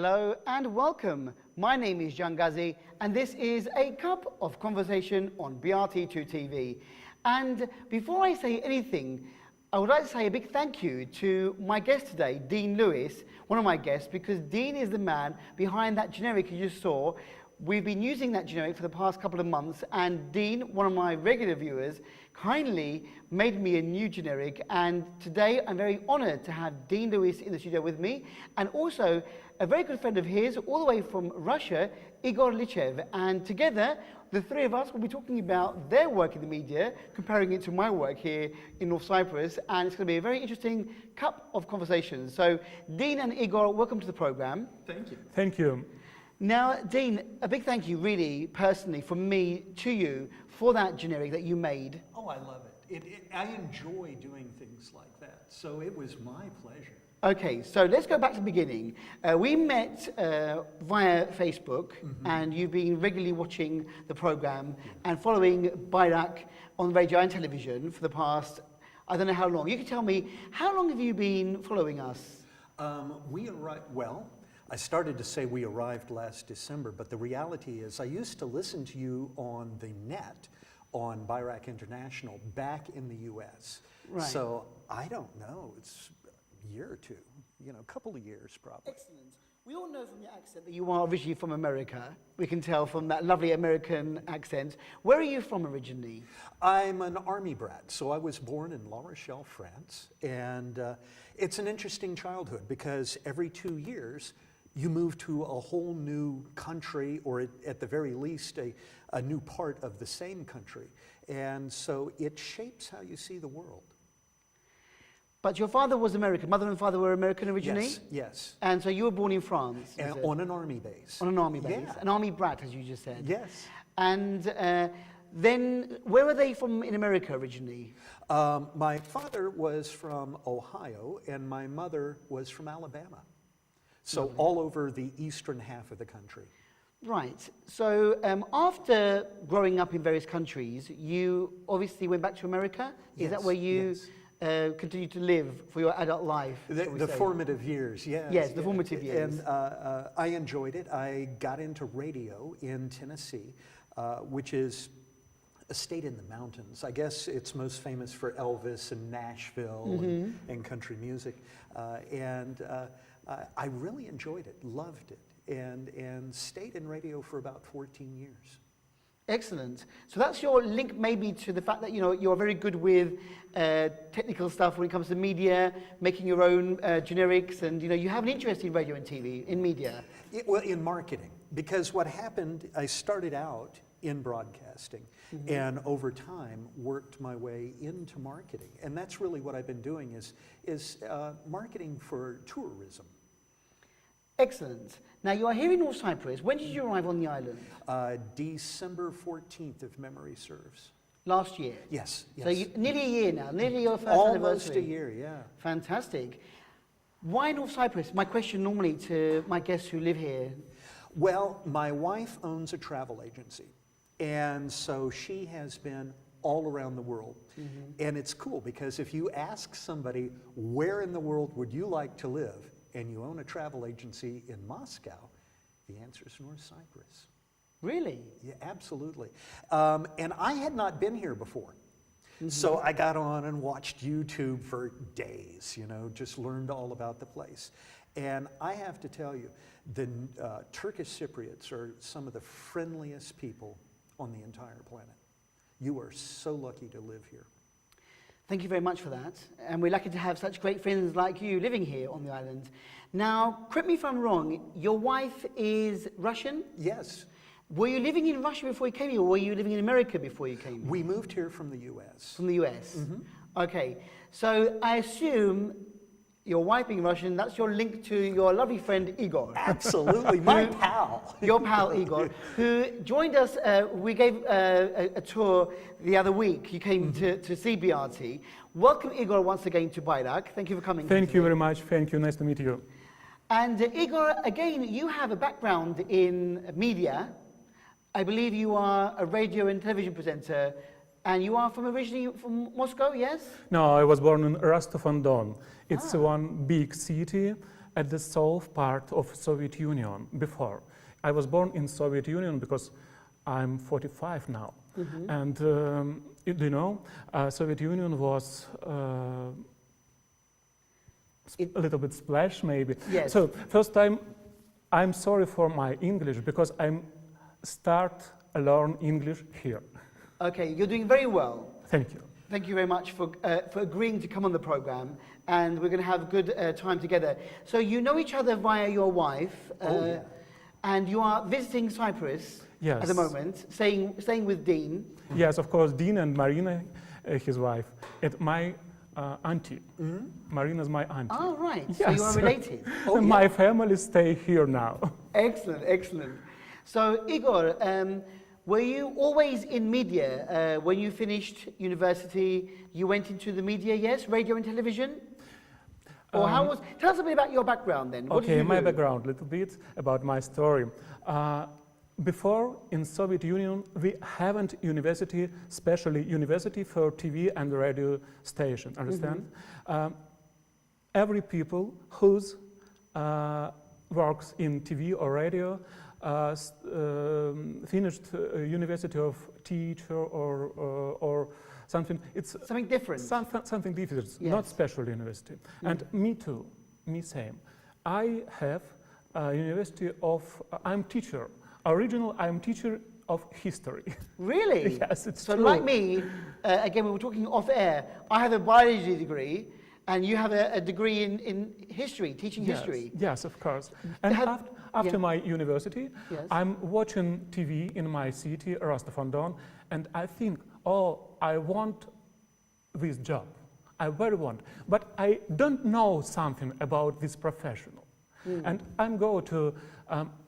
Hello and welcome. My name is John Ghazi and this is A Cup of Conversation on BRT2 TV. And before I say anything, I would like to say a big thank you to my guest today, Dean Lewis, one of my guests, because Dean is the man behind that generic you just saw. We've been using that generic for the past couple of months, and Dean, one of my regular viewers, kindly made me a new generic, and today I'm very honored to have Dean Lewis in the studio with me, and also a very good friend of his, all the way from Russia, Igor Lychev, and together, the three of us will be talking about their work in the media, comparing it to my work here in North Cyprus, and it's going to be a very interesting cup of conversations. So, Dean and Igor, welcome to the program. Thank you. Thank you. Now, Dean, a big thank you, really, personally, from me to you for that generic that you made. Oh, I love it. I enjoy doing things like that, so it was my pleasure. Okay, so let's go back to the beginning. We met via Facebook, and you've been regularly watching the program and following Bayrak on radio and television for the past, I don't know how long. You can tell me, how long have you been following us? We arrived, well, I started to say we arrived last December, but the reality is I used to listen to you on the net on Bayrak International back in the US. Right. So I don't know, it's a year or two, you know, a couple of years probably. Excellent. We all know from your accent that you are originally from America. We can tell from that lovely American accent. Where are you from originally? I'm an army brat, so I was born in La Rochelle, France, and it's an interesting childhood because every 2 years you move to a whole new country, or at the very least a new part of the same country, and so it shapes how you see the world. But your father was American, mother and father were American originally? Yes, yes. And so you were born in France? And on an army base. On an army base, Yeah. an army brat, as you just said. Yes. And then, where were they from in America originally? My father was from Ohio, and my mother was from Alabama. So Lovely. all over the eastern half of the country. Right. So after growing up in various countries, you obviously went back to America? Is Yes, that where you continued to live for your adult life? The formative years, yes. Yes, the formative years. And I enjoyed it. I got into radio in Tennessee, which is a state in the mountains. I guess it's most famous for Elvis and Nashville and country music. I really enjoyed it, loved it, and stayed in radio for about 14 years. Excellent. So that's your link maybe to the fact that, you know, you're very good with technical stuff when it comes to media, making your own generics, and, you know, you have an interest in radio and TV, in media. Well, in marketing, because what happened, I started out in broadcasting and over time worked my way into marketing. And that's really what I've been doing is marketing for tourism. Excellent. Now, you are here in North Cyprus. When did you arrive on the island? December 14th, if memory serves. Last year? Yes, yes. So nearly a year now, nearly your first Almost anniversary. a year, yeah. Fantastic. Why North Cyprus? My question normally to my guests who live here. Well, my wife owns a travel agency, and so she has been all around the world. And it's cool because if you ask somebody, where in the world would you like to live, and you own a travel agency in Moscow, the answer is North Cyprus. Really? Yeah, absolutely. And I had not been here before. So I got on and watched YouTube for days, you know, just learned all about the place. And I have to tell you, the Turkish Cypriots are some of the friendliest people on the entire planet. You are so lucky to live here. Thank you very much for that. And we're lucky to have such great friends like you living here on the island. Now, correct me if I'm wrong, your wife is Russian? Yes. Were you living in Russia before you came here, or were you living in America before you came here? We moved here from the U.S. From the US? Okay. So I assume your wife being Russian, that's your link to your lovely friend Igor. Absolutely, my pal. Your pal Igor, who joined us. We gave a tour the other week. You came to see BRT. Welcome, Igor, once again to Bayrak. Thank you for coming. Thank you very much. Thank you. Nice to meet you. And Igor, again, you have a background in media. I believe you are a radio and television presenter. And you are originally from Moscow, yes? No, I was born in Rostov-on-Don. It's one big city at the south part of Soviet Union before. I was born in Soviet Union because I'm 45 now. And you know, Soviet Union was a little bit splash maybe. Yes. So first time, I'm sorry for my English because I'm start learn English here. Okay, you're doing very well. Thank you. Thank you very much for agreeing to come on the program, and we're going to have a good time together. So you know each other via your wife, Yeah. and you are visiting Cyprus Yes. at the moment, staying with Dean. Yes, of course, Dean and Marina, his wife, and my auntie. Marina's my auntie. Oh, right. So Yes. you are related. My family stay here now. Excellent, excellent. So Igor, were you always in media? When you finished university, you went into the media, yes? Radio and television? Or how was... Tell us a bit about your background then. What did Okay, you my do? background, a little bit about my story. Before, in Soviet Union, we haven't university, especially university for TV and radio station, understand? Every people who's works in TV or radio finished university of teacher or something. It's Something different. something different, Yes. not special university. And me too, me same. I have a university of, I'm teacher. Original, I'm teacher of history. Really? Yes, it's so true. like me, again, we were talking off air, I have a biology degree, and you have a degree in history, teaching history. Yes, of course. And after yeah. my university, Yes. I'm watching TV in my city, Rostov-on-Don, and I think, oh, I want this job. I very want. But I don't know something about this professional. And I'm go to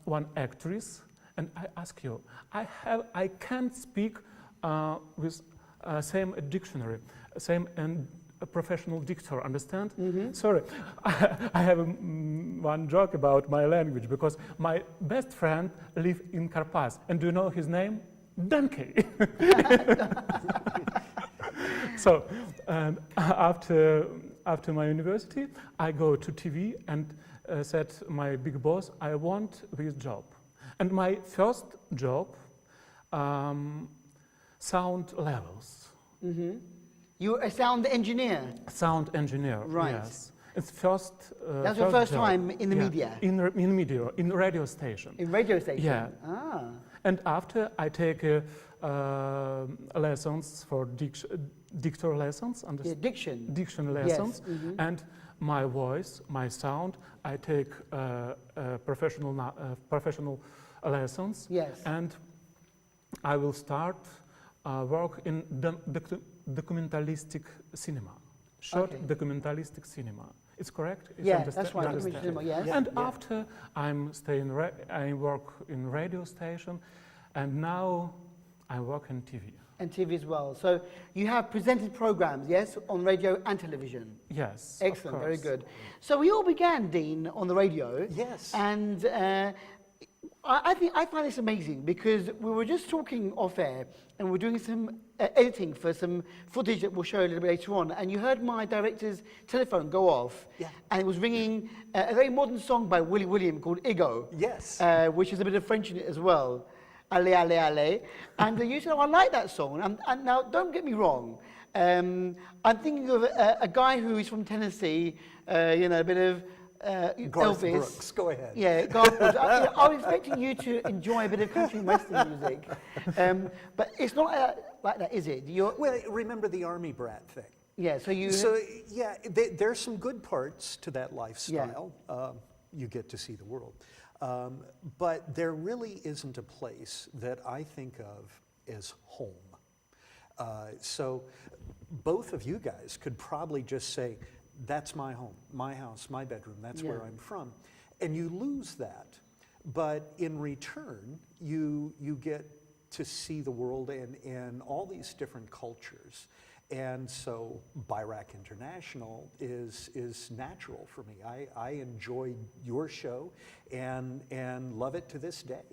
one actress, and I ask you, I can't speak with same dictionary, same and a professional dictator, understand? Sorry, I have one joke about my language because my best friend lives in Karpaz, and do you know his name? Donkey. So after my university, I go to TV and said my big boss, I want this job. And my first job, sound levels. You're a sound engineer. Sound engineer, Right. yes. It's first. That's your first job. time in the media? In media, in radio station. In radio station? Yeah. Ah. And after I take lessons for dictor lessons, Yeah, diction. diction Yes, lessons, and my voice, my sound. I take professional lessons. Yes. And I will start work in documentalistic cinema, short Okay. documentalistic cinema. It's correct? It's Yeah, understand- that's right. you Documentary understand? cinema, yes. And after I'm staying, I work in radio station, and now I work in TV. And TV as well. So you have presented programs, yes, on radio and television. Yes. Excellent, of very course. good. So we all began, Dean, on the radio. Yes. And I find this amazing because we were just talking off air and we're doing some editing for some footage that we'll show a little bit later on. And you heard my director's telephone go off. Yeah. And it was ringing a very modern song by Willie William called Igor. Yes. Which is a bit of French in it as well. Ale, ale, ale. And you said, oh, I like that song. And now, don't get me wrong. I'm thinking of a guy who is from Tennessee, you know, a bit of Garth Elvis. Brooks, go ahead. Yeah, Garth Brooks. I was expecting you to enjoy a bit of country and western music. But it's not like that, is it? Well, remember the Army brat thing. Yeah, so you... So, yeah, there's some good parts to that lifestyle. You get to see the world. But there really isn't a place that I think of as home. So both of you guys could probably just say, that's my home, my house, my bedroom, that's where I'm from. And you lose that. But in return, you get to see the world and all these different cultures. And so Birac International is natural for me. I enjoy your show and love it to this day.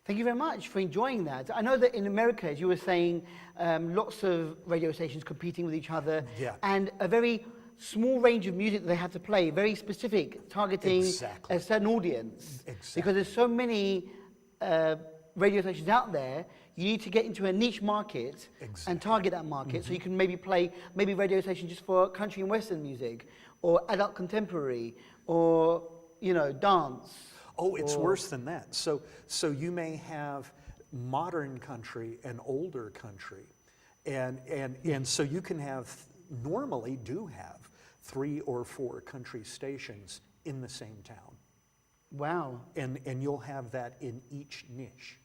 Thank you very much for enjoying that. I know that in America, as you were saying, lots of radio stations competing with each other, Yeah. and a very small range of music that they had to play, very specific, targeting Exactly. a certain audience. Exactly. Because there's so many radio stations out there, you need to get into a niche market and target that market. So you can maybe play radio stations just for country and western music, or adult contemporary, or dance. Oh, it's worse than that. So you may have modern country and older country, and so you can normally do have 3 or 4 country stations in the same town. Wow. And you'll have that in each niche.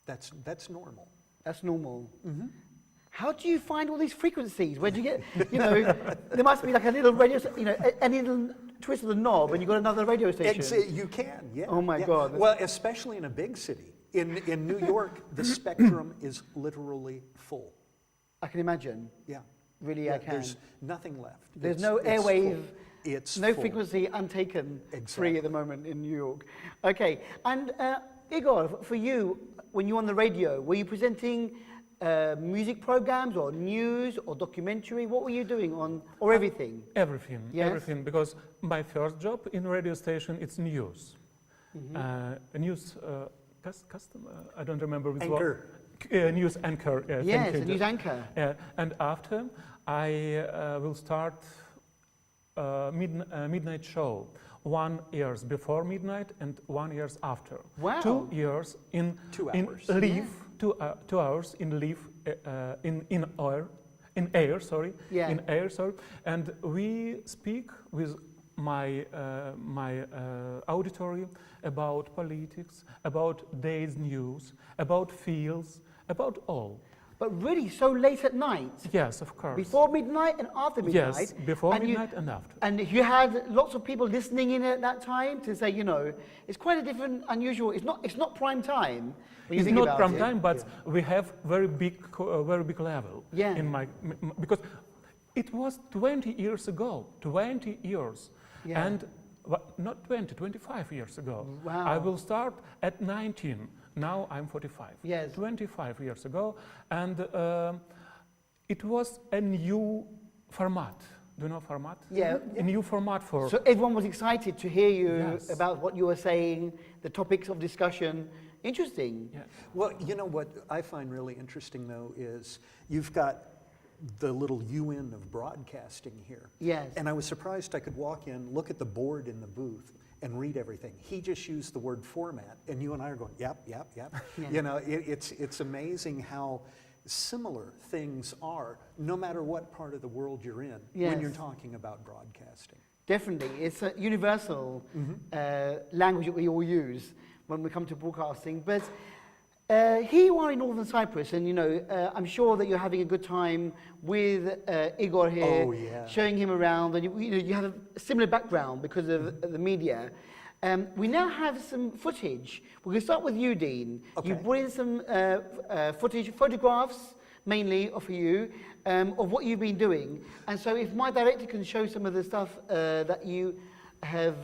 That's normal. That's normal. Mm-hmm. How do you find all these frequencies? Where do you get, there must be like a little radio, any little twist of the knob and you've got another radio station. You can, yeah. Oh my yeah. God. Well, especially in a big city. In New York, the spectrum is literally full. I can imagine. Yeah. Really, yeah, I can. There's nothing left. There's no airwave, full. It's no full. frequency untaken free Exactly. at the moment in New York. Okay, and Igor, for you, when you were on the radio, were you presenting music programs or news or documentary? What were you doing or everything? Everything, Yes? everything, because my first job in radio station, it's news. News, I don't remember which Anchor. one. News anchor. Yes, thank a you. news anchor. And after, I will start midnight show. 1 year before midnight and 1 year after. Wow. 2 years in 2 in hours. live, 2 hours in live in air, sorry, Yeah. in air, sorry, and we speak with my auditory about politics, about day's news, about fields, about all. But really, so late at night? Yes, of course. Before midnight and after midnight? Yes, before and midnight and after. And you had lots of people listening in at that time to say, it's quite a different, unusual, it's not prime time. When you It's think not about prime it. time, but we have very big level. Yeah. In because it was 20 years ago, 20 years, Yeah. and not 20, 25 years ago. Wow. I will start at 19. Now I'm 45. Yes. 25 years ago, and it was a new format. Do you know format? Yeah. A new format for. So everyone was excited to hear you Yes. about what you were saying, the topics of discussion. Interesting. Yeah. Well, you know what I find really interesting, though, is you've got the little UN of broadcasting here. Yes. And I was surprised I could walk in, look at the board in the booth, and read everything. He just used the word format, and you and I are going, yep. Yeah. It's amazing how similar things are, no matter what part of the world you're in, Yes. when you're talking about broadcasting. Definitely. It's a universal language that we all use when we come to broadcasting. But here you are in Northern Cyprus, and I'm sure that you're having a good time with Igor here, Oh, yeah. showing him around, and you have a similar background because of the media. We now have some footage. We're going to start with you, Dean. Okay. You brought in some photographs, mainly of you, of what you've been doing. And so if my director can show some of the stuff that you have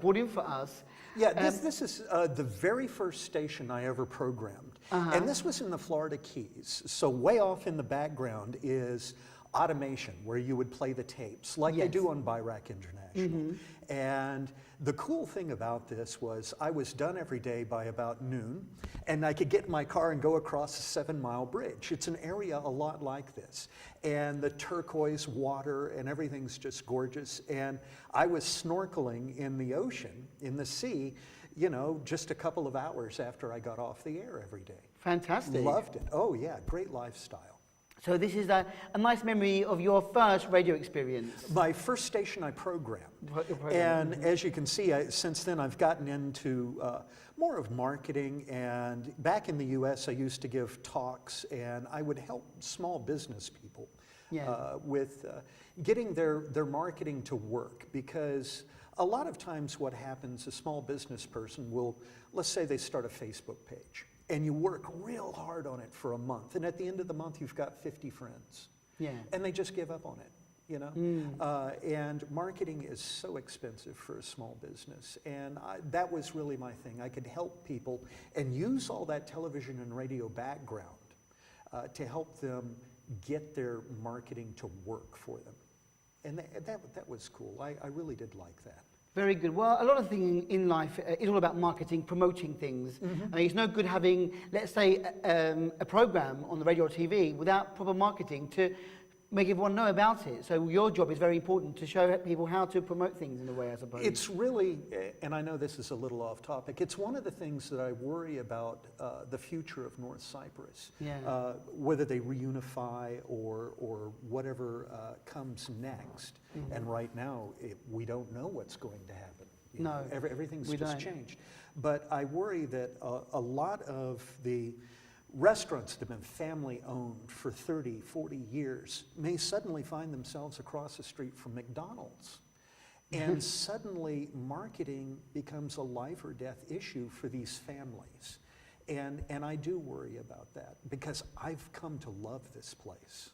brought in for us. Yeah, this is the very first station I ever programmed. And this was in the Florida Keys. So way off in the background is automation, where you would play the tapes, like they Yes. do on Birac International. And the cool thing about this was I was done every day by about noon, and I could get in my car and go across a 7-mile bridge. It's an area a lot like this. And the turquoise water and everything's just gorgeous. And I was snorkeling in the ocean, in the sea, just a couple of hours after I got off the air every day. Fantastic. Loved it. Oh yeah, great lifestyle. So this is a nice memory of your first radio experience. My first station I programmed. And And as you can see, since then I've gotten into more of marketing, and back in the US I used to give talks, and I would help small business people with getting their marketing to work, because a lot of times what happens, a small business person will, let's say they start a Facebook page, and you work real hard on it for a month, and at the end of the month you've got 50 friends. Yeah. And they just give up on it. And marketing is so expensive for a small business. And that was really my thing. I could help people and use all that television and radio background to help them get their marketing to work for them. And that was cool. I really did like that. Very good. Well, a lot of things in life is all about marketing, promoting things. I mean, it's no good having, let's say, a program on the radio or TV without proper marketing to make everyone know about it. So your job is very important to show people how to promote things in a way, I suppose. It's really, and I know this is a little off topic, it's one of the things that I worry about the future of North Cyprus. Yeah. Whether they reunify or whatever comes next. And right now, we don't know what's going to happen. You know, everything's just changed. But I worry that a lot of the restaurants that have been family owned for 30, 40 years may suddenly find themselves across the street from McDonald's. And suddenly marketing becomes a life or death issue for these families. And I do worry about that because I've come to love this place.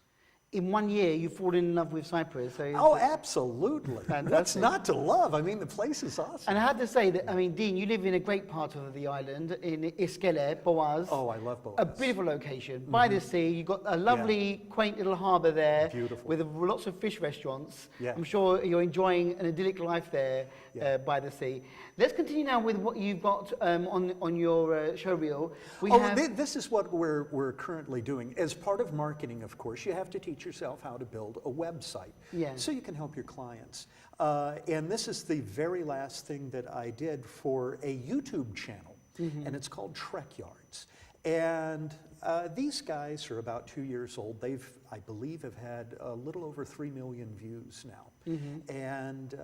In 1 year, you've fallen in love with Cyprus. So Oh, absolutely. Fantastic. What's not to love? I mean, the place is awesome. And I had to say that, I mean, Dean, you live in a great part of the island, in Iskele, Boaz. Oh, I love Boaz. A beautiful location, by the sea. You've got a lovely, quaint little harbour there. Beautiful. With lots of fish restaurants. Yeah. I'm sure you're enjoying an idyllic life there by the sea. Let's continue now with what you've got on your show reel. This is what we're currently doing. As part of marketing, of course, you have to teach yourself how to build a website so you can help your clients. And this is the very last thing that I did for a YouTube channel, and it's called Trek Yards. And these guys are about 2 years old. They've, I believe, have had a little over 3 million views now. And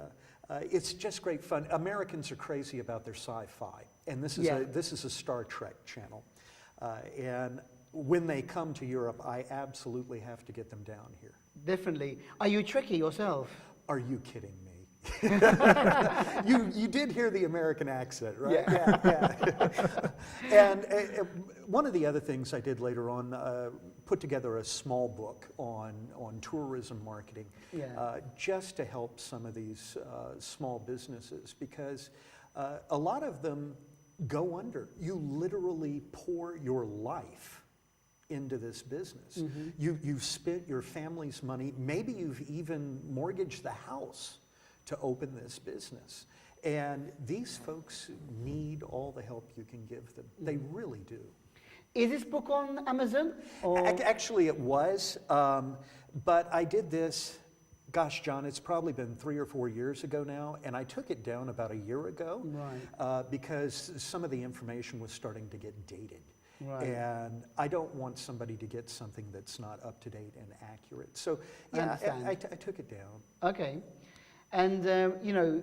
it's just great fun. Americans are crazy about their sci-fi, and this is a Star Trek channel. And when they come to Europe, I absolutely have to get them down here. Definitely. Are you tricky yourself? Are you kidding me? you did hear the American accent, right? Yeah. And one of the other things I did later on, put together a small book on tourism marketing, just to help some of these small businesses, because a lot of them go under. You literally pour your life into this business. You've spent your family's money, maybe you've even mortgaged the house to open this business. And these folks need all the help you can give them. They really do. Is this book on Amazon? Or? Actually, it was, but I did this, gosh, John, it's probably been 3 or 4 years ago now, and I took it down about a year ago because some of the information was starting to get dated. And I don't want somebody to get something that's not up to date and accurate. So yeah, I took it down. Okay. And you know,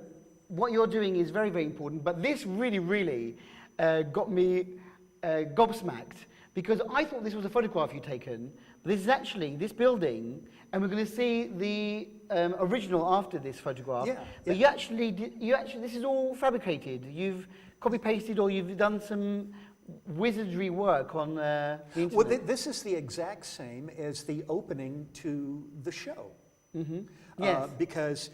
what you're doing is very, very important, but this really, really got me gobsmacked, because I thought this was a photograph you'd taken, but this is actually this building, and we're going to see the original after this photograph. But you actually, this is all fabricated. You've copy-pasted, or you've done some wizardry work on the internet. Well, this is the exact same as the opening to the show. Because,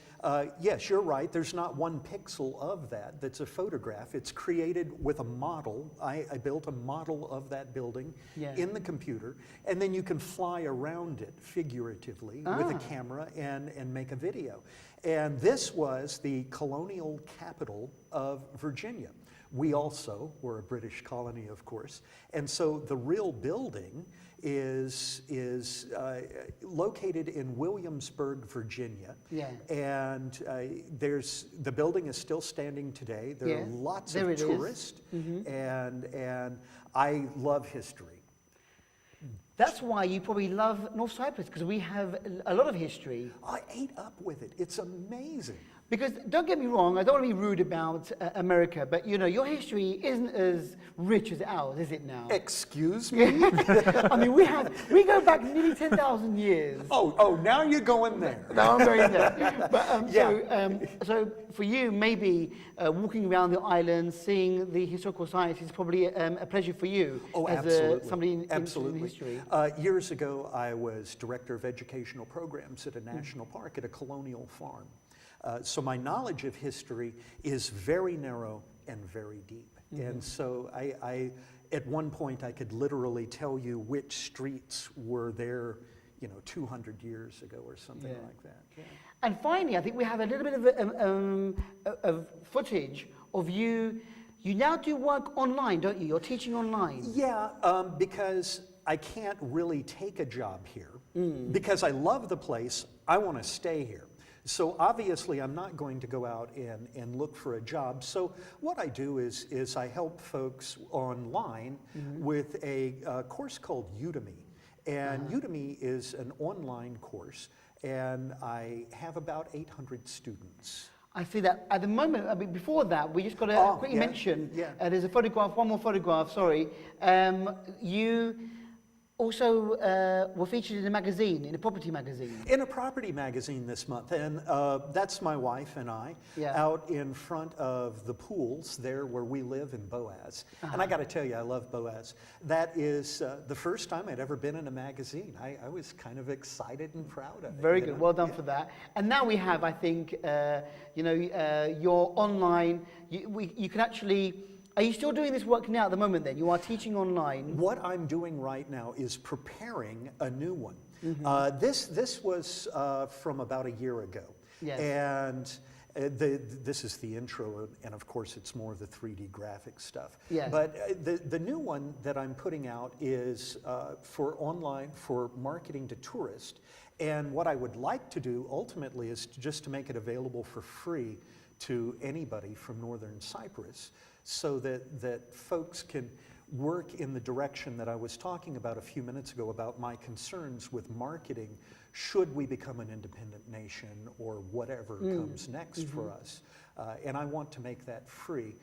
yes, you're right, there's not one pixel of that's a photograph. It's created with a model. I built a model of that building in the computer, and then you can fly around it figuratively with a camera and make a video. And this was the colonial capital of Virginia. We also were a British colony, of course, and so the real building is located in Williamsburg, Virginia. And the building is still standing today. There are lots of tourists, and I love history. That's why you probably love North Cyprus, because we have a lot of history. I ate up with it. It's amazing. Because, don't get me wrong, I don't want to be rude about America, but you know, your history isn't as rich as ours, is it now? Excuse me? I mean, we go back nearly 10,000 years. Oh, now you're going there. Now I'm going there. But, so for you, maybe walking around the island, seeing the historical sites is probably a pleasure for you. Oh, as absolutely. Somebody in history. Years ago, I was director of educational programs at a national park at a colonial farm. So my knowledge of history is very narrow and very deep. And so I at one point, I could literally tell you which streets were there 200 years ago or something Yeah. like that. Yeah. And finally, I think we have a little bit of footage of you. You now do work online, don't you? You're teaching online. Yeah, because I can't really take a job here. Because I love the place, I want to stay here. So obviously I'm not going to go out and look for a job. So what I do is I help folks online with a course called Udemy. And Udemy is an online course, and I have about 800 students. I see that. At the moment, I mean, before that, we just got to quickly mention, there's a photograph, one more photograph, sorry. You also were featured in a magazine, in a property magazine. In a property magazine this month, and that's my wife and I out in front of the pools there where we live in Boaz. And I got to tell you, I love Boaz. That is the first time I'd ever been in a magazine. I was kind of excited and proud of it. Very good, well done for that. And now we have, I think, your online, you can actually. Are you still doing this work now at the moment then? You are teaching online. What I'm doing right now is preparing a new one. This was from about a year ago. Yes. And this is the intro, and of course it's more of the 3D graphic stuff. Yes. But the new one that I'm putting out is for online, for marketing to tourists. And what I would like to do ultimately is just to make it available for free to anybody from Northern Cyprus, so that folks can work in the direction that I was talking about a few minutes ago about my concerns with marketing should we become an independent nation or whatever comes next for us. And I want to make that free,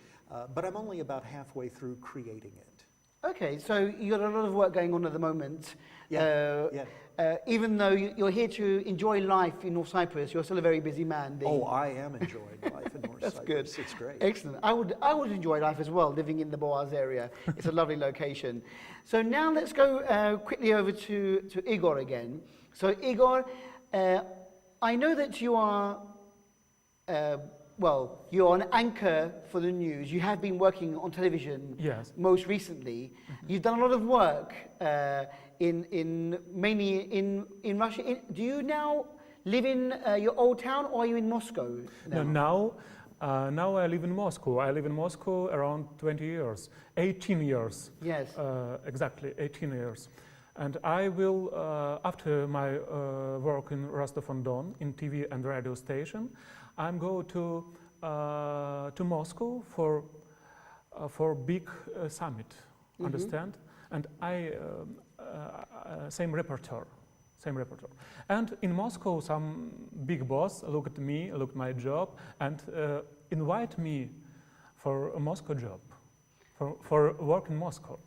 but I'm only about halfway through creating it. Okay, so you got a lot of work going on at the moment. Yeah, Even though you're here to enjoy life in North Cyprus, you're still a very busy man. Oh, I am enjoying life in North That's Cyprus. good. It's great. Excellent. I would enjoy life as well, living in the Boaz area. It's a lovely location. So now let's go quickly over to Igor again. So Igor, I know that you are, you're an anchor for the news. You have been working on television most recently. You've done a lot of work mainly in Russia. Do you now live in your old town, or are you in Moscow now? Now I live in Moscow. I live in Moscow around 20 years, 18 years. Yes. Exactly, 18 years. And I will, after my work in Rostov-on-Don in TV and radio station, I'm going to Moscow for big summit, understand? And same repertoire. And in Moscow, some big boss looked at me, looked at my job, and invite me for a Moscow job, for work in Moscow.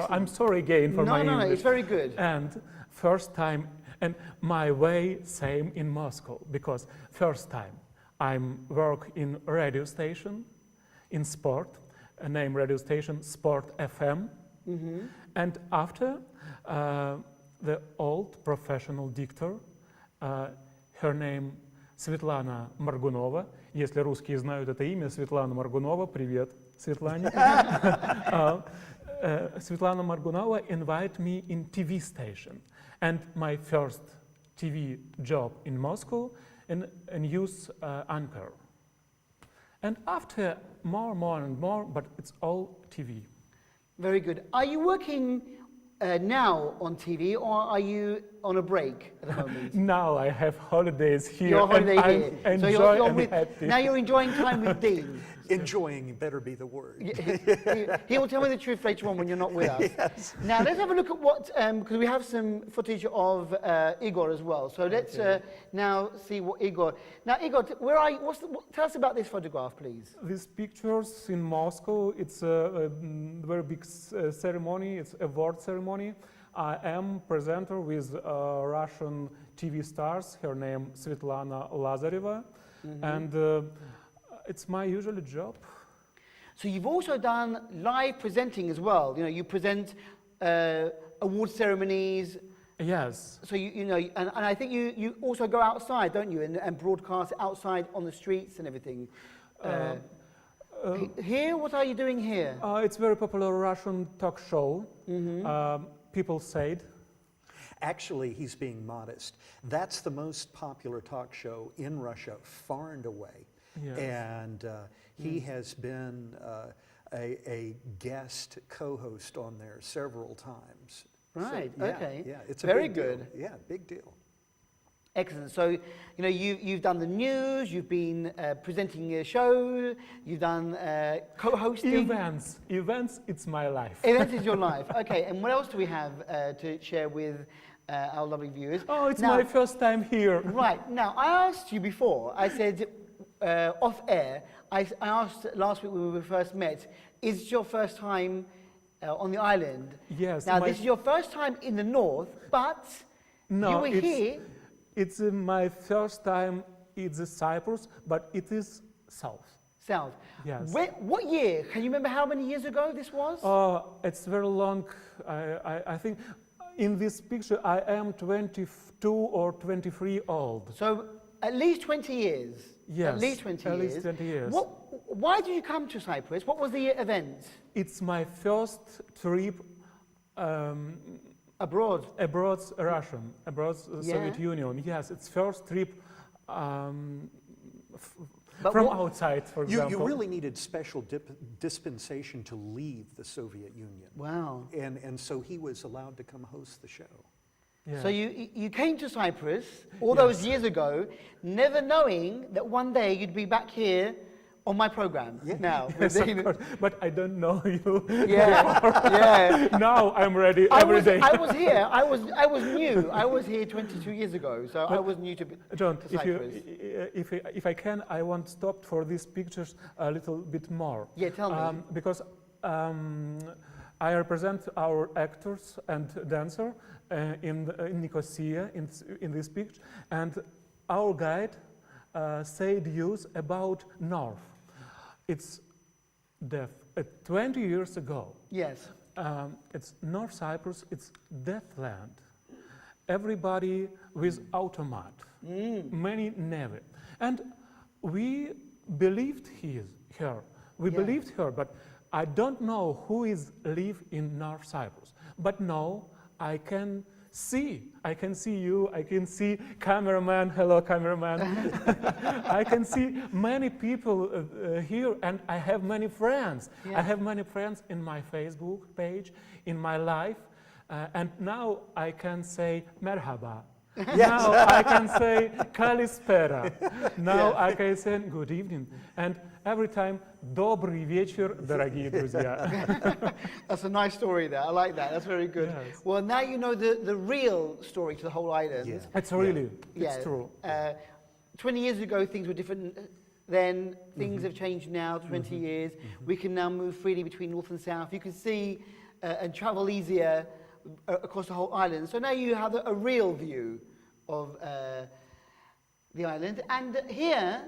I'm sorry again for my English. No, it's very good. And first time, and my way same in Moscow, because first time I'm work in radio station, in sport, a name radio station, Sport FM, and after the old professional dictator, her name Светлана Маргунова. Если русские знают это имя, Светлана Маргунова, привет, Светлане. Светлана Маргунова invited me in TV station, and my first TV job in Moscow in news anchor. And after more and more, but it's all TV. Very good. Are you working now on TV, or are you on a break at the moment? Now I have holidays here. You're on holiday here. So you're happy. Now you're enjoying time with Dean. Enjoying better be the word. He will tell me the truth later on when you're not with us. Yes. Now let's have a look at what, because we have some footage of Igor as well. So let's now see what Igor. Now Igor, where are you? Tell us about this photograph, please. These pictures in Moscow, it's a very big ceremony. It's award ceremony. I am presenter with Russian TV stars. Her name Svetlana Lazareva, and it's my usual job. So you've also done live presenting as well. You know, you present award ceremonies. Yes. So and I think you also go outside, don't you, and broadcast outside on the streets and everything. Here, what are you doing here? It's very popular Russian talk show. People said. Actually, he's being modest. That's the most popular talk show in Russia, far and away. Yes. And he has been a guest co-host on there several times. Right, So, yeah, okay. Yeah, it's a Very big deal. good. Yeah, big deal. Excellent. So, you know, you've done the news, you've been presenting a show, you've done co-hosting. Events, it's my life. Events is your life. Okay, and what else do we have to share with our lovely viewers? Oh, it's Now- my first time here. Right. Now, I asked you before, I said off air, I asked last week when we first met, is it your first time on the island? Yes. Now, this is your first time in the north, but No, you were it's- here. It's my first time in Cyprus, but it is south. South. Yes. What year? Can you remember how many years ago this was? It's very long. I think in this picture I am 22 or 23 old. So at least 20 years. Yes, At least 20 at years. least 20 years. Why did you come to Cyprus? What was the event? It's my first trip Abroad. abroad Soviet Yeah. Union. Yes, it's first trip But from what- outside, for You example. really needed special dispensation to leave the Soviet Union. Wow. And so he was allowed to come host the show. Yeah. So you came to Cyprus all those years ago, never knowing that one day you'd be back here on my program. Yeah. Now, Yes, with of the- course, but I don't know you. yeah, yeah. Now I'm ready I every was, day. I was here. I was new. I was here 22 years ago, so I was new to John, to if, you, Cyprus. if I can, I want to stop for these pictures a little bit more. Yeah, tell me. Because I represent our actors and dancer in Nicosia in this picture, and our guide said use about North. It's 20 years ago. Yes. It's North Cyprus, it's death land. Everybody with automat, many never. And we believed her. We Yeah. believed her, but I don't know who is live in North Cyprus. But now I can see you, I can see cameraman, hello cameraman. I can see many people here, and I have many friends. Yeah. I have many friends in my Facebook page, in my life, and now I can say merhaba. Now I can say kalispera. Now Yeah. I can say good evening. And every time, добрый вечер, дорогие друзья. That's a nice story there. I like that. That's very good. Yes. Well, now you know the real story to the whole island. Yeah. It's really, Yeah. it's true. 20 years ago, things were different then. Things have changed now, 20 years. We can now move freely between north and south. You can see and travel easier across the whole island. So now you have a real view of the island. And here,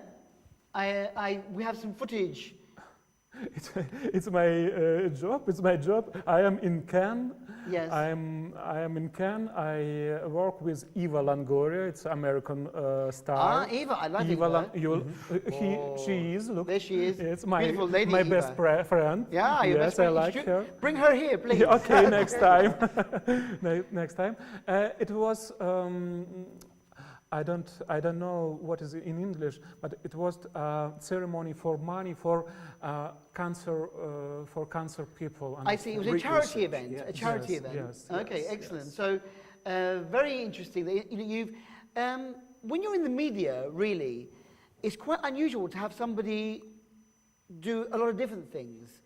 we have some footage. It's my job. It's my job. I am in Cannes. Yes. I am in Cannes. I work with Eva Longoria. It's American star. Eva, I like Eva. Eva. She is. Look. There she is. It's my Beautiful lady, my Eva. best friend. Yeah, your yes, best I friend. like Should- her. Bring her here, please. Yeah, okay, next time. Next time. It was. I don't know what is in English, but it was a ceremony for money for cancer people. I see. It was a Great charity research, event. yeah. A charity Yes, event. yes, Okay, yes, excellent. yes. So, very interesting. That, you know, you've when you're in the media, really, it's quite unusual to have somebody do a lot of different things.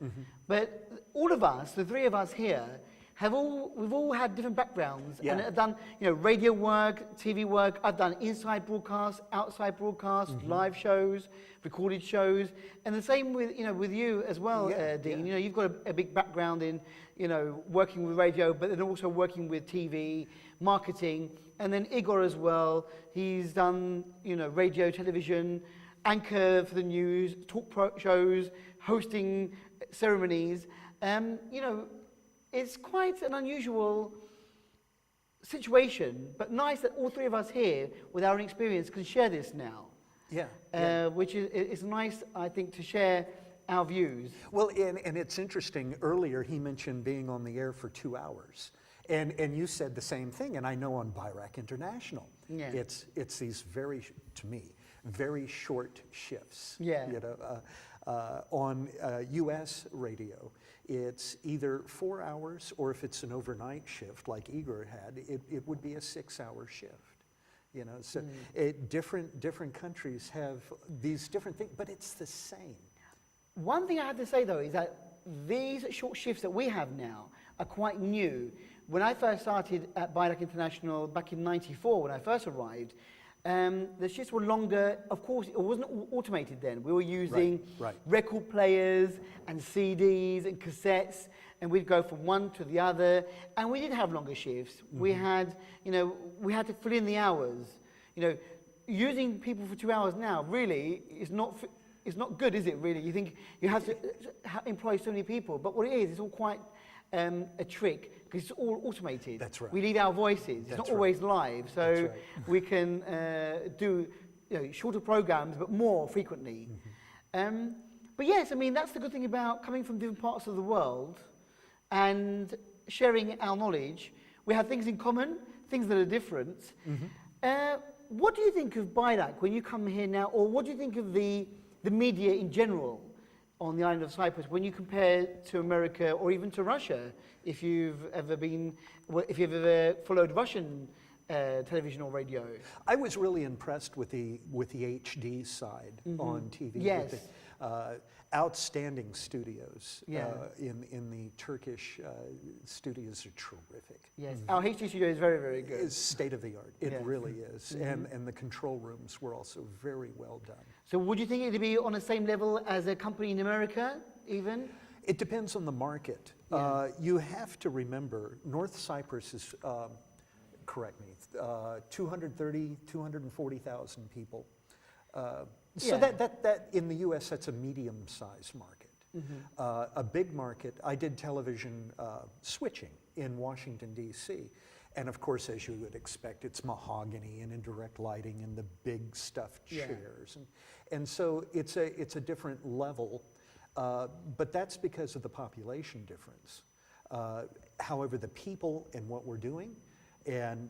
But all of us, the three of us here, we've all had different backgrounds Yeah. and have done, you know, radio work, TV work. I've done inside broadcasts, outside broadcasts, live shows, recorded shows, and the same with you as well, Yeah, Dean. yeah. You know, you've got a big background in, you know, working with radio, but then also working with TV, marketing, and then Igor as well. He's done, you know, radio, television, anchor for the news, shows, hosting ceremonies. You know, it's quite an unusual situation, but nice that all three of us here, with our experience, can share this now. Yeah. Which is nice, I think, to share our views. Well, and it's interesting, earlier he mentioned being on the air for 2 hours. And you said the same thing, and I know on Bayrak International, Yeah. it's these very, to me, very short shifts. Yeah. You know, on U.S. radio, it's either 4 hours, or if it's an overnight shift like Igor had, it would be a 6-hour shift. You know, so different countries have these different things, but it's the same. One thing I have to say though is that these short shifts that we have now are quite new. When I first started at Bayrak International back in '94, when I first arrived, the shifts were longer. Of course, it wasn't automated then. We were using Right. record players and CDs and cassettes, and we'd go from one to the other. And we did have longer shifts. We had, you know, we had to fill in the hours. You know, using people for 2 hours now really is not. It's not good, is it, really? You think you have to employ so many people, but what it is, it's all quite a trick, because it's all automated. That's right. We need our voices. It's That's not right. always live, so That's right. we can do shorter programs, but more frequently. But yes, I mean, that's the good thing about coming from different parts of the world and sharing our knowledge. We have things in common, things that are different. What do you think of Bayrak when you come here now, or what do you think of the media in general on the island of Cyprus when you compare to America or even to Russia, if you've ever followed Russian television or radio? I was really impressed with the HD side on TV. Yes. With the, outstanding studios in the Turkish studios are terrific. Yes, our HD studio is very, very good. It's state of the art. It Yeah. really is. And the control rooms were also very well done. So would you think it'd be on the same level as a company in America, even? It depends on the market. Yeah. You have to remember, North Cyprus is, correct me, 230, 240,000 people. So Yeah. that in the U.S., that's a medium-sized market. A big market, I did television switching in Washington, D.C., and of course, as you would expect, it's mahogany and indirect lighting and the big stuffed Yeah. chairs. And so it's a different level, but that's because of the population difference. However, the people and what we're doing, and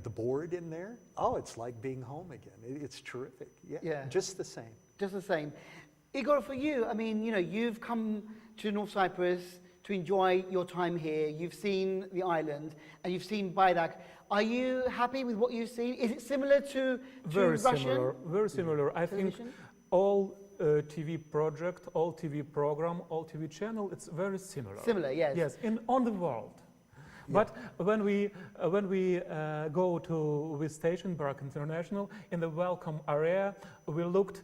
the board in there, oh, it's like being home again. It's terrific. Yeah. Just the same. Just the same. Igor, for you, I mean, you know, you've come to North Cyprus to enjoy your time here. You've seen the island and you've seen Bayrak. Are you happy with what you've seen? Is it similar to Very Russian similar, very similar. I think television? all TV project, all TV program, all TV channel, it's very similar. Similar, yes. Yes, on the world. But when we go to this station, Bayrak International, in the welcome area, we looked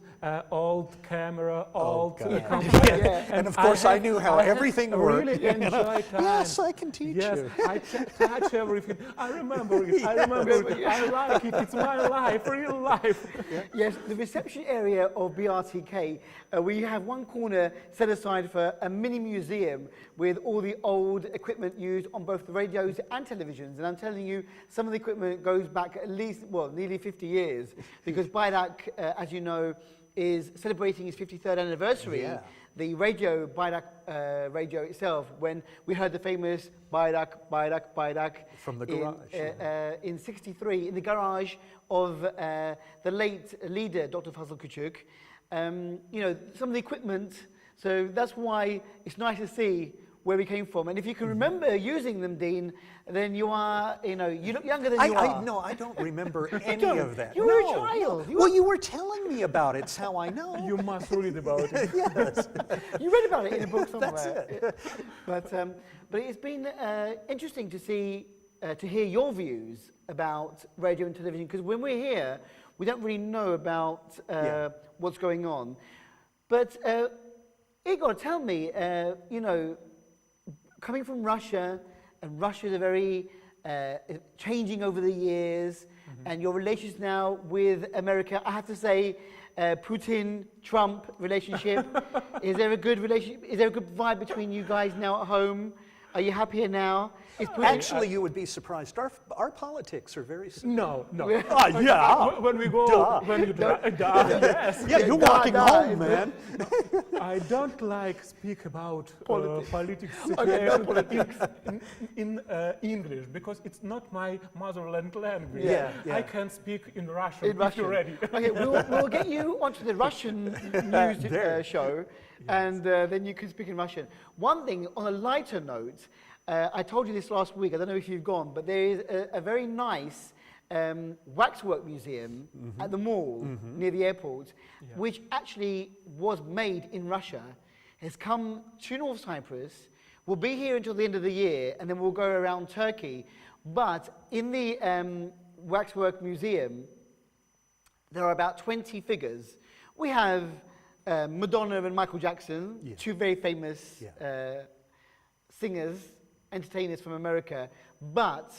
old camera, old God. computer. Yeah. And of course, I knew how everything worked. Really enjoyed time. Yes, I can teach Yes, you. I touch everything. I remember it. I remember it. I like it. It's my life, real life. Yes, the reception area of BRTK, we have one corner set aside for a mini museum with all the old equipment used on both the radios and televisions. And I'm telling you, some of the equipment goes back at least, well, nearly 50 years, because Bayrak, as you know, is celebrating its 53rd anniversary. Yeah. The radio, Bayrak radio itself, when we heard the famous Bayrak, Bayrak, Bayrak. From the garage. In '63, in the garage of the late leader, Dr. Fazıl Küçük. You know, some of the equipment, so that's why it's nice to see where we came from. And if you can remember using them, Dean, then you are, you know, you look younger than you are. No, I don't remember any don't? of that. You were a No. child. Well, you were telling me about it. It's how I know. You must read about it. Yes. You read about it in a book somewhere. That's it. But it's been interesting to see, to hear your views about radio and television, because when we're here, we don't really know about what's going on. But Igor, tell me, you know, coming from Russia, and Russia's a very changing over the years, and your relations now with America, I have to say, Putin-Trump relationship, is there a good relationship? Is there a good vibe between you guys now at home? Are you happier now? It's Putin. Actually, you would be surprised. Our politics are very similar. No. Yeah. When we go, Duh. when you yes. Yeah, you're walking home, man. I don't like speak about politics Okay, no situation in English because it's not my motherland language. Yeah, yeah. I can speak in Russian In if Russian. you're ready. Okay, we'll get you onto the Russian news show, and then you can speak in Russian. One thing, on a lighter note, I told you this last week, I don't know if you've gone, but there is a very nice waxwork museum at the mall near the airport, which actually was made in Russia, has come to North Cyprus, will be here until the end of the year, and then we'll go around Turkey. But in the waxwork museum, there are about 20 figures. We have Madonna and Michael Jackson, two very famous singers, entertainers from America, but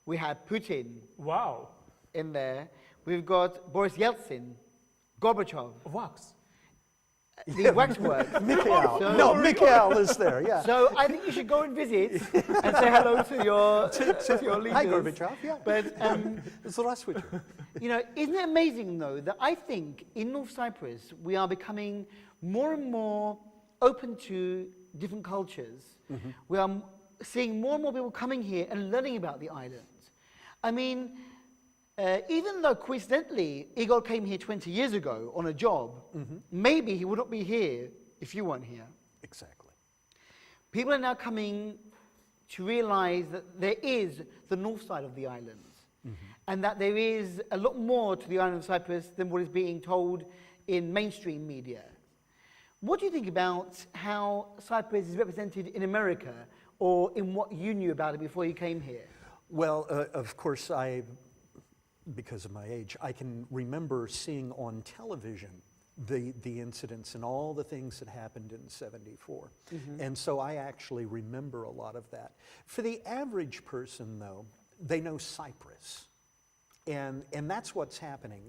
we have Putin Wow. in there. We've got Boris Yeltsin, Gorbachev, Wax. the waxwork. Mikhail. So- No, Mikhail is there, yeah. So I think you should go and visit and say hello to your leaders. Hi, Gorbachev, yeah. But Здравствуйте. you know, isn't it amazing though that I think in North Cyprus we are becoming more and more open to different cultures. We are seeing more and more people coming here and learning about the island. I mean, even though coincidentally Igor came here 20 years ago on a job, maybe he would not be here if you weren't here. Exactly. People are now coming to realize that there is the north side of the island, and that there is a lot more to the island of Cyprus than what is being told in mainstream media. What do you think about how Cyprus is represented in America, or in what you knew about it before you came here? Well, of course, because of my age, I can remember seeing on television the incidents and all the things that happened in '74. And so I actually remember a lot of that. For the average person, though, they know Cyprus. And that's what's happening.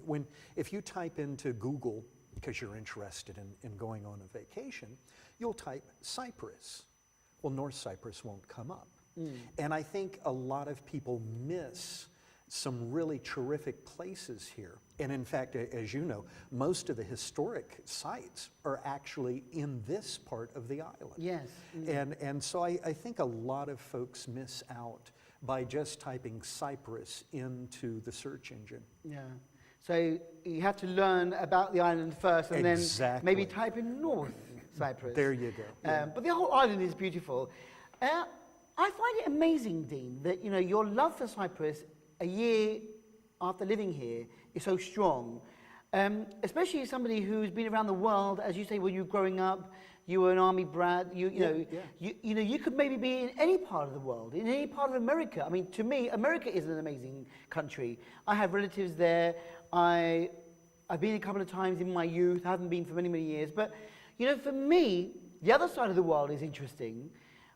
If you type into Google, because you're interested in going on a vacation, you'll type Cyprus. Well, North Cyprus won't come up. And I think a lot of people miss some really terrific places here. And in fact, as you know, most of the historic sites are actually in this part of the island. Yes. And so I think a lot of folks miss out by just typing Cyprus into the search engine. Yeah. So you have to learn about the island first, and then maybe Exactly. type in North Cyprus. There you go. Yeah. But the whole island is beautiful. I find it amazing, Dean, that your love for Cyprus a year after living here is so strong. Especially as somebody who's been around the world, as you say, when you were growing up, you were an army brat. You could maybe be in any part of the world, in any part of America. I mean, to me, America is an amazing country. I have relatives there. I've been a couple of times in my youth. I haven't been for many, many years. But for me, the other side of the world is interesting.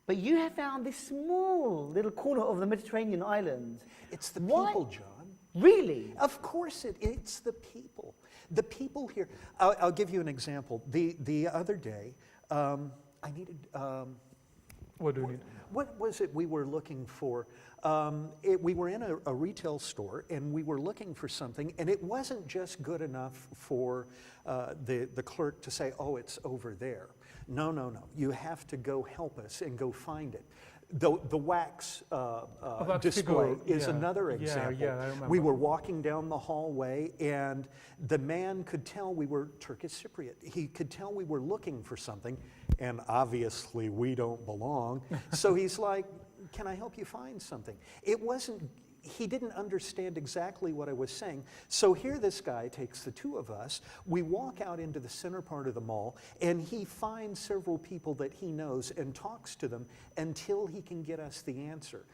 But you have found this small little corner of the Mediterranean island. It's the people, John. Really? Of course it's the people. The people here. I'll give you an example. The other day, I needed. What do you need? What was it we were looking for? We were in a retail store and we were looking for something, and it wasn't just good enough for the clerk to say, "Oh, it's over there." No. You have to go help us and go find it. The wax display figure, is another example. Yeah, I remember. We were walking down the hallway, and the man could tell we were Turkish Cypriot. He could tell we were looking for something, and obviously we don't belong. So he's like, "Can I help you find something?" He didn't understand exactly what I was saying. So here this guy takes the two of us, we walk out into the center part of the mall, and he finds several people that he knows and talks to them until he can get us the answer.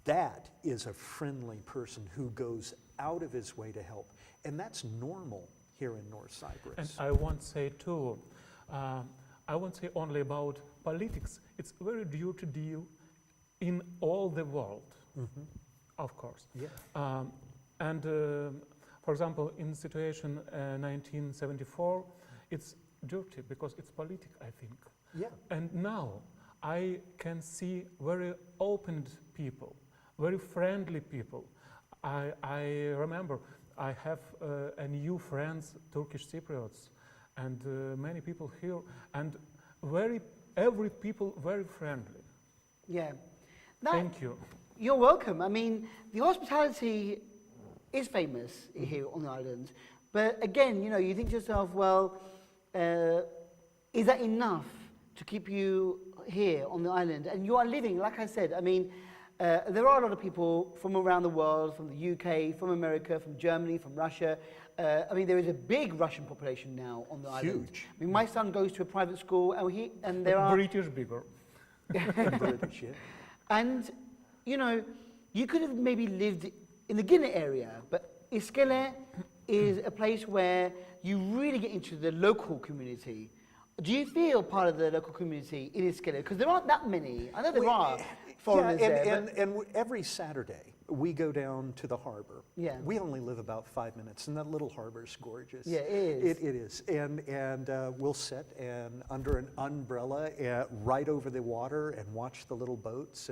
That is a friendly person who goes out of his way to help. And that's normal here in North Cyprus. And I won't say too, I won't say only about politics. It's very due to deal in all the world. Of course. Yeah. For example, in situation 1974, it's dirty because it's politics, I think. Yeah. And now I can see very open people, very friendly people. I remember I have a new friends, Turkish Cypriots, and many people here, and every people very friendly. Yeah. Thank you. You're welcome. I mean, the hospitality is famous here on the island. But again, you know, you think to yourself, well, is that enough to keep you here on the island? And you are living, like I said, I mean, there are a lot of people from around the world, from the UK, from America, from Germany, from Russia. I mean, there is a big Russian population now on the island. Huge. I mean, my son goes to a private school, and there are... British bigger. British, yeah. And, you know, you could have maybe lived in the Guinea area, but Iskele is a place where you really get into the local community. Do you feel part of the local community in Iskele? Because there aren't that many. I know there are foreigners there. And every Saturday, we go down to the harbor. Yeah. We only live about 5 minutes, and that little harbor's gorgeous. Yeah, it is. It is. And we'll sit under an umbrella right over the water and watch the little boats.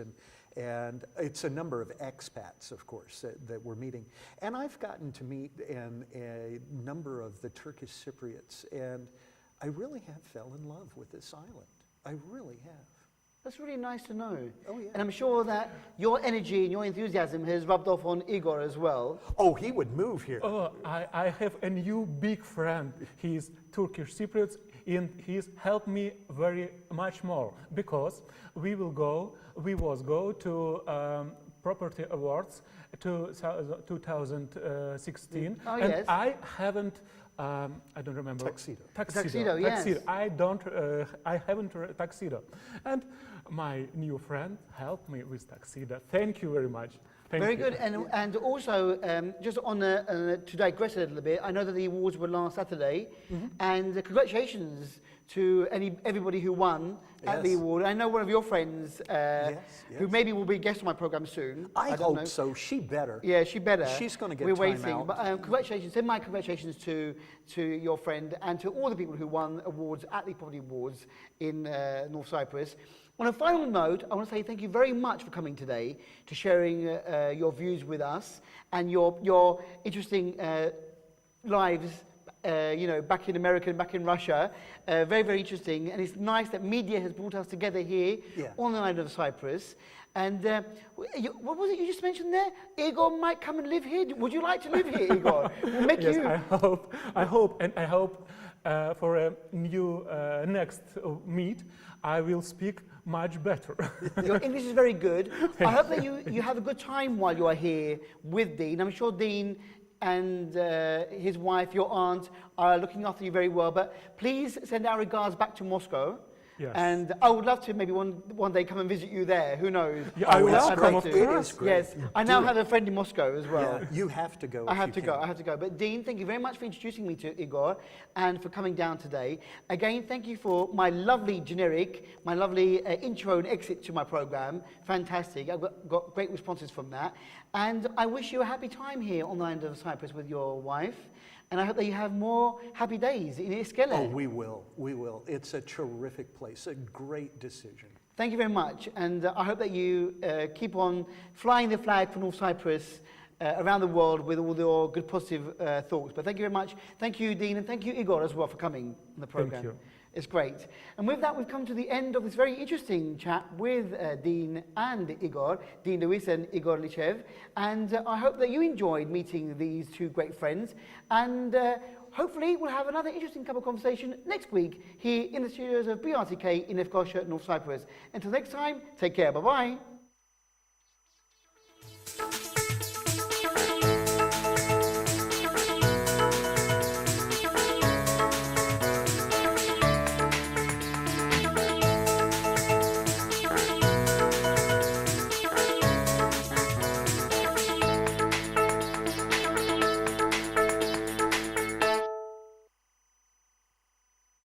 And it's a number of expats, of course, that we're meeting. And I've gotten to meet a number of the Turkish Cypriots, and I really have fell in love with this island. I really have. That's really nice to know. Oh, yeah. And I'm sure that your energy and your enthusiasm has rubbed off on Igor as well. Oh, he would move here. Oh, I have a new big friend. He's Turkish Cypriot, and he's helped me very much more because we was go to Property Awards 2016, Oh, and yes. I haven't. I don't remember. Tuxedo, yes. I haven't tuxedo, and my new friend helped me with tuxedo. Thank you very much. Very good. And also, just on to digress a little bit, I know that the awards were last Saturday, and congratulations to everybody who won at the award. I know one of your friends, who maybe will be a guest on my program soon. I don't hope know. so. She better. Yeah, she better. She's going to get We're time waiting. out. But congratulations. Send my congratulations to your friend and to all the people who won awards at the Property Awards in North Cyprus. On a final note, I want to say thank you very much for coming today, to sharing your views with us and your interesting lives, you know, back in America and back in Russia. Very, very interesting. And it's nice that media has brought us together here on the island of Cyprus. And what was it you just mentioned there? Igor might come and live here. Would you like to live here, Igor? We'll make yes, you. I hope for a new next meet, I will speak much better. Your English is very good. I hope that you have a good time while you are here with Dean. I'm sure Dean and his wife, your aunt, are looking after you very well. But please send our regards back to Moscow. Yes. And I would love to maybe one day come and visit you there. Who knows? Yeah, I will I'd come, like of to. course. It is great. Yes, I now have a friend in Moscow as well. Yeah, you have to go. I have to go. But Dean, thank you very much for introducing me to Igor and for coming down today. Again, thank you for my lovely generic, my lovely intro and exit to my program. Fantastic. I've got great responses from that. And I wish you a happy time here on the island of Cyprus with your wife. And I hope that you have more happy days in Iskele. Oh, we will. We will. It's a terrific place, a great decision. Thank you very much. And I hope that you keep on flying the flag for North Cyprus around the world with all your good positive thoughts. But thank you very much. Thank you, Dean, and thank you, Igor, as well, for coming on the program. Thank you. It's great. And with that, we've come to the end of this very interesting chat with Dean and Igor, Dean Lewis and Igor Lychev. And I hope that you enjoyed meeting these two great friends. And hopefully we'll have another interesting couple of conversation next week here in the studios of BRTK in Lefkosia, North Cyprus. Until next time, take care. Bye-bye.